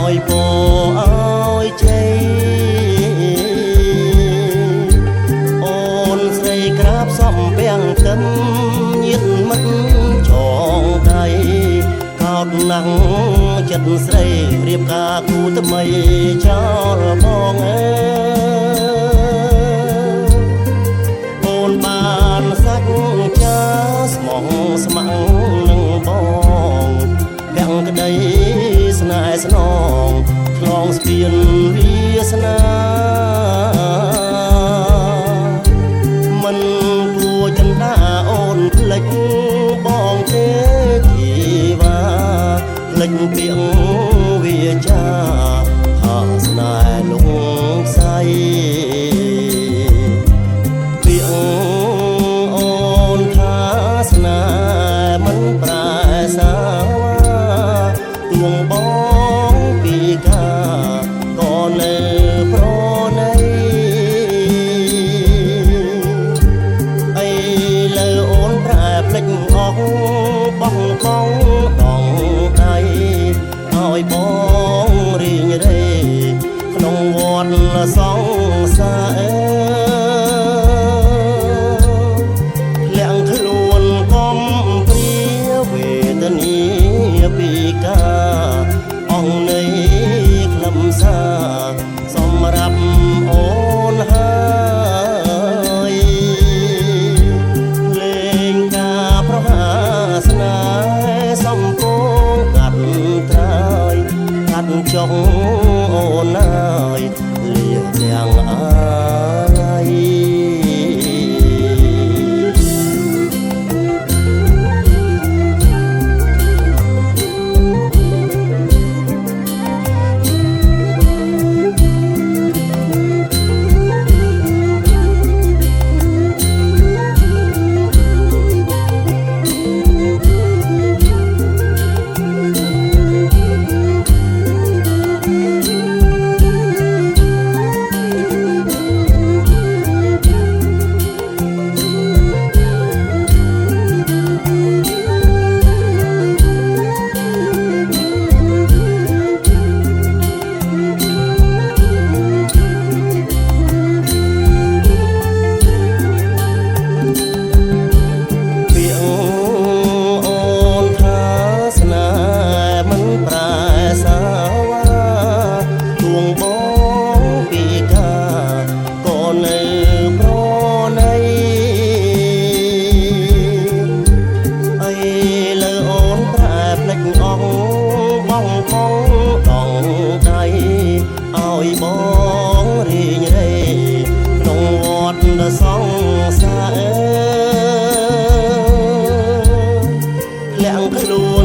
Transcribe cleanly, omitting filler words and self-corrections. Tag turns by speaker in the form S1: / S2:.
S1: ឲ្យពោឲ្យជ័យអូនស្រីក្រាបសំពាំងទឹមញាតមិត្តចងដៃកោតណាំងចិត្តស្រីរៀបការគូថ្មីចោលបងអើអូនបានសាច់ចាស្មងស្ម័គ្រនឹងបងទាំងក្តីស្នេហ៍ស្នងឆ្លងស្ពានវាសនាមិនគួរចិន្តាអូនភ្លេចបងទេជីវ៉ាភ្លេចពាក្យវាចាថាស្នេហ៍លងសៃពាក្យអូនថាស្នេហ៍មិនប្រែសាទួងបងពីកាក៏នៅប្រណីអីលើអូនប្រែភ្លេចអស់បងបងដងដៃឲ្យបងរីងរេក្នុងវត្តសង្សារលាក់ខ្លួនកុំព្រាវេទនាពីកាអង្គនៃខ្លឹមសារសម្រាប់អូនហើយលេងការប្រហាស្នេហ៍សំពងកាត់ត្រើយកាត់ចុងអូនហើយលាទាំងអាឡ័យឲ្យបងរីងរេក្នុងវត្តសង្សារលាក់ខ្លួន